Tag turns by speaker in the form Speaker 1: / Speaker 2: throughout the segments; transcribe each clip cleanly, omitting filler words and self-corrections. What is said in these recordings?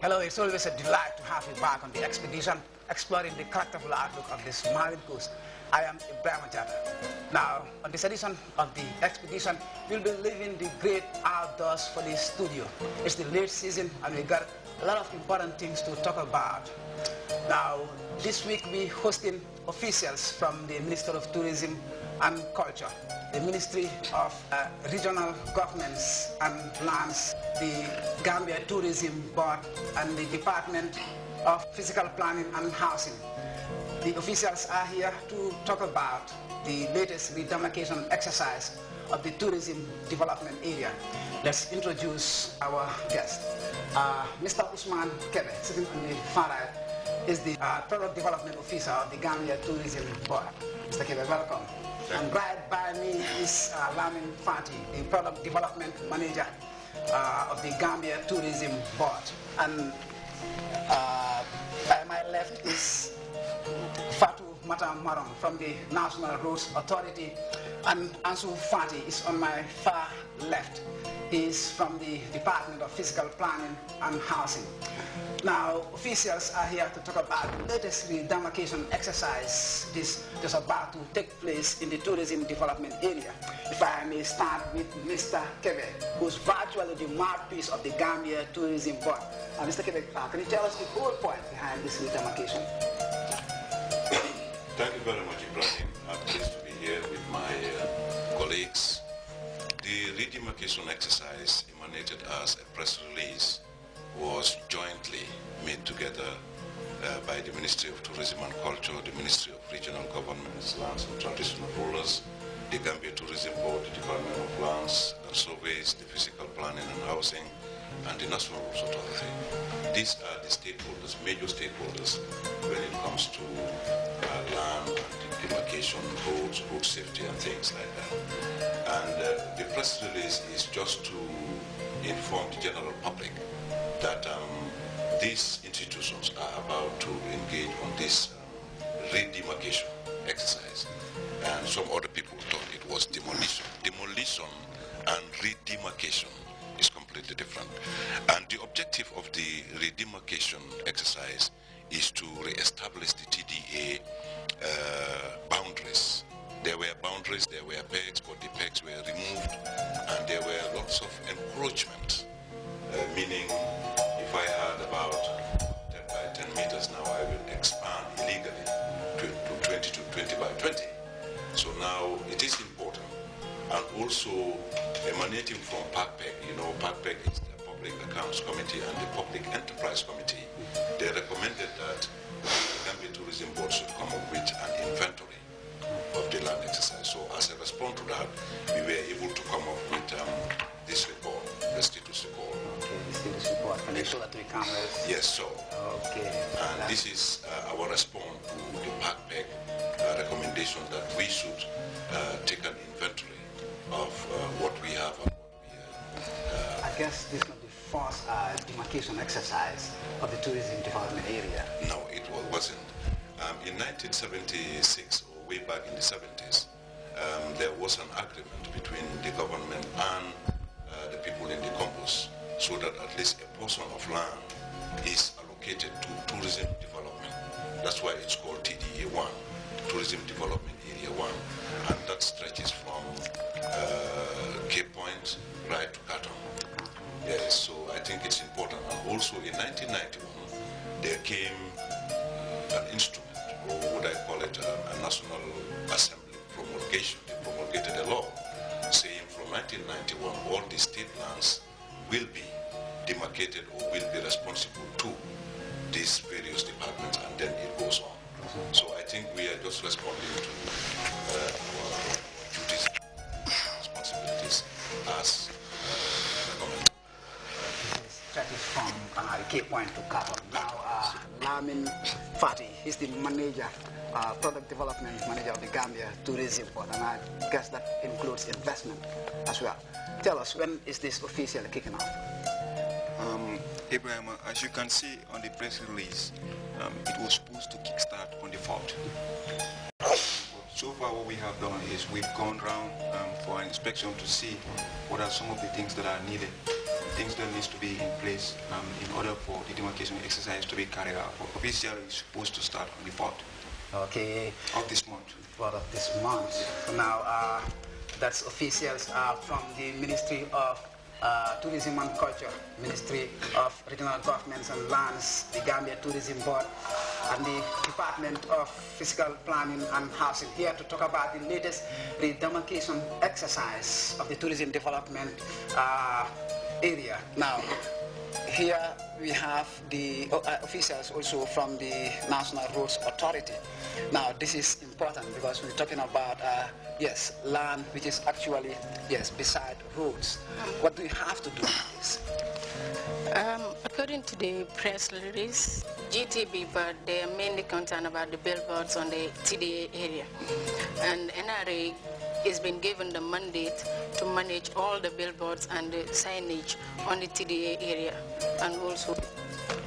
Speaker 1: Hello, it's always a delight to have you back on the expedition, exploring the characterful outlook of this marine coast. I am Ibrahim Jata. Now, on this edition of the expedition, we'll be leaving the great outdoors for the studio. It's the late season and we got a lot of important things to talk about. Now, this week we're hosting officials from the Ministry of Tourism and Culture, the Ministry of Regional Governments and Lands, the Gambia Tourism Board, and the Department of Physical Planning and Housing. The officials are here to talk about the latest redemarcation exercise of the tourism development area. Let's introduce our guest. Mr. Usman Kebe, sitting on the far right, is the Product Development Officer of the Gambia Tourism Board. Mr. Kebe, welcome. And right by me is Lamin Fati, the Product Development Manager of the Gambia Tourism Board. And by my left is Fatu Matam Marong from the National Roads Authority, and Ansu Fati is on my far left. He is from the Department of Physical Planning and Housing. Now, officials are here to talk about the latest redemarcation exercise that's about to take place in the tourism development area. If I may start with Mr. Kebe, who's virtually the mouthpiece of the Gambia Tourism Board. Mr. Kebe, can you tell us the whole point behind this redemarcation?
Speaker 2: Thank you very much, Ibrahim. I'm pleased to be here with my colleagues. The redemarcation exercise emanated as a press release, was jointly made together by the Ministry of Tourism and Culture, the Ministry of Regional Governments, Lands and Traditional Rulers, the Gambia Tourism Board, the Department of Lands and Surveys, the Physical Planning and Housing, and the National Roads Authority. These are the stakeholders, major stakeholders, when it comes to land and demarcation, roads, road safety and things like that. And the press release is just to inform the general public that these institutions are about to engage on this redemarcation exercise. And some other people thought it was demolition. Demolition and redemarcation is completely different. And the objective of the redemarcation exercise is to re-establish the TDA boundaries. There were boundaries, there were pegs, but the pegs were removed, and there were lots of encroachment, meaning if I had about 10 by 10 meters now, I will expand illegally to 20 to 20 by 20. So now it is important. And also emanating from PACPEC, you know, PACPEC is the Public Accounts Committee and the Public Enterprise Committee. They recommended that the Gambia Tourism Board should come up with an inventory of the land exercise. So as a response to that, we were able to come up with this report, the status report.
Speaker 1: Okay, the status report. Can you show that to the cameras?
Speaker 2: Yes, so.
Speaker 1: Okay.
Speaker 2: And this is our response to the PACPEC recommendation that we should take an inventory of what we have and what we
Speaker 1: I guess this is not the first demarcation exercise of the tourism development area.
Speaker 2: No, it wasn't. In 1976, or way back in the 70s, there was an agreement between the government and the people in the campus, so that at least a portion of land is allocated to tourism development. That's why it's called TDA 1, Tourism Development Area 1, and that stretches from Cape Point right to Carton. Yes, so I think it's important. And also in 1991, there came an instrument, or would I call it a National Assembly promulgation. They promulgated a law saying from 1991 all the state lands will be demarcated or will be responsible to these various departments, and then it goes on. So I think we are just responding to our duties and responsibilities as recommended.
Speaker 1: Stretches from Cape Point to Carton. Now, Lamin Fati is the manager, product development manager of the Gambia Tourism Board, and I guess that includes investment as well. Tell us, when is this officially kicking off?
Speaker 3: Ibrahim, as you can see on the press release, it was supposed to kickstart on the 4th. So far what we have done is we've gone around for an inspection to see what are some of the things that are needed things that needs to be in place in order for the demarcation exercise to be carried out. Officially, it's supposed to start on the 4th.
Speaker 1: Okay.
Speaker 3: Of this month.
Speaker 1: 4th of this month. So now, that's officials from the Ministry of Tourism and Culture, Ministry of Regional Governments and Lands, the Gambia Tourism Board, and the Department of Physical Planning and Housing here to talk about the latest redemarcation exercise of the tourism development area. Now, here we have the officials also from the National Roads Authority. Now, this is important because we're talking about, yes, land which is actually, yes, beside roads. What do we have to do with this?
Speaker 4: According to the press release, GTB, but they are mainly concerned about the billboards on the TDA area. And NRA has been given the mandate to manage all the billboards and the signage on the TDA area and also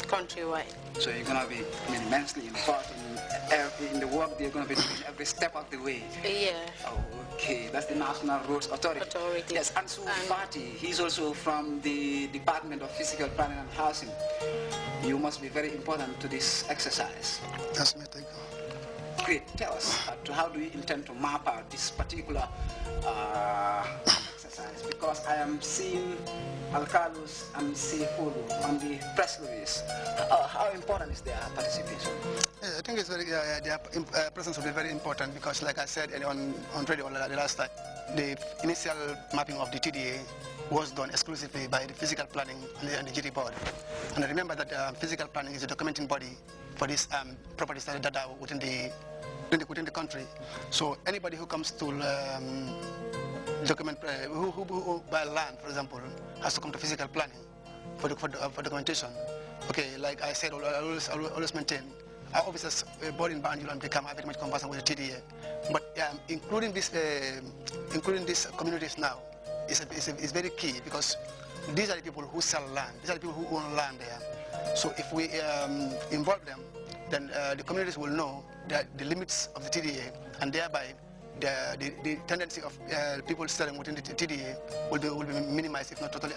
Speaker 4: countrywide.
Speaker 1: So you're going to be immensely involved in the work they're going to be doing every step of the way.
Speaker 4: Yeah.
Speaker 1: Oh, okay, that's the National Roads Authority. Yes, and so Fati, he's also from the Department of Physical Planning and Housing. You must be very important to this exercise.
Speaker 5: That's me, thank you.
Speaker 1: Great. Tell us, how do you intend to map out this particular exercise? Because I am seeing Alcalos and Sefulu on the press release. How important is their participation?
Speaker 5: Yeah, I think it's very, their presence will be very important because, like I said on radio the last time, the initial mapping of the TDA was done exclusively by the physical planning and the GT board. And remember that physical planning is a documenting body for these properties that are within the country. So anybody who comes to document, who buy land, for example, has to come to physical planning for documentation. Okay, like I said, I always maintain our officers both in Banjul and become very much conversant with the TDA. But including these communities now is very key because these are the people who sell land. These are the people who own land there. So if we involve them, then the communities will know that the limits of the TDA, and thereby the tendency of people selling within the TDA will be minimized, if not totally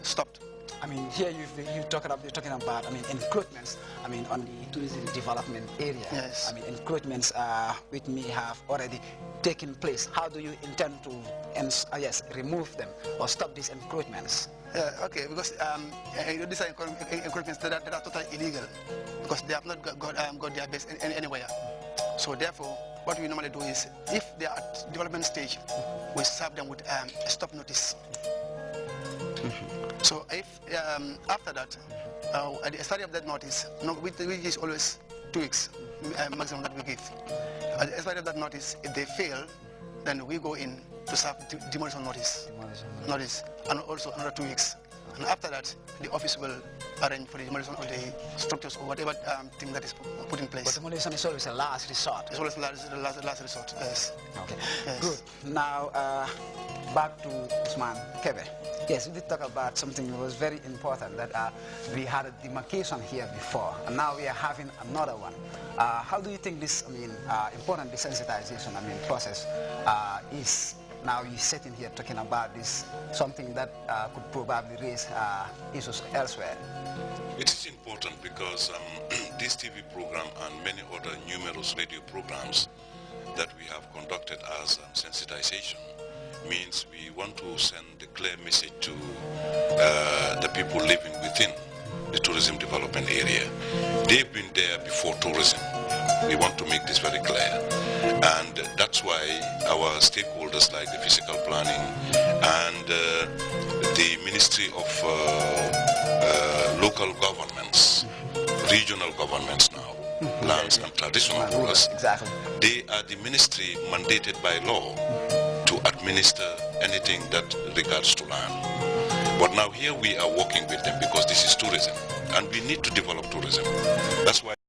Speaker 5: stopped.
Speaker 1: I mean, here you're talking about, I mean, encroachments, I mean, on the tourism development area.
Speaker 5: Yes.
Speaker 1: I mean, encroachments which may have already taken place. How do you intend to, remove them or stop these encroachments?
Speaker 5: Okay, because these are encroachments that are totally illegal because they have not got their base anywhere. So therefore, what we normally do is, if they are at development stage, we serve them with a stop notice. So if after that, at the study of that notice, which is always 2 weeks maximum that we give. At the expiry of that notice, if they fail, then we go in to serve demolition notice, and also another 2 weeks. And after that, the office will arrange for the demolition of the structures or whatever thing that is put in place.
Speaker 1: But demolition is always a last resort.
Speaker 5: It's always the last resort, yes.
Speaker 1: Okay,
Speaker 5: yes.
Speaker 1: Good. Now, back to Usman Kebe. Yes, we did talk about something that was very important, that we had a demarcation here before, and now we are having another one. How do you think this, important desensitization, process is? Now you're sitting here talking about this, something that could probably raise issues elsewhere.
Speaker 2: It is important because this TV program and many other numerous radio programs that we have conducted as sensitization means we want to send a clear message to the people living within the tourism development area. They've been there before tourism. We want to make this very clear. And that's why our stakeholders like the physical planning and the Ministry of Local Governments, regional governments now, lands and traditional rulers,
Speaker 1: exactly.
Speaker 2: They are the ministry mandated by law to administer anything that regards to land. But now here we are working with them because this is tourism and we need to develop tourism. That's why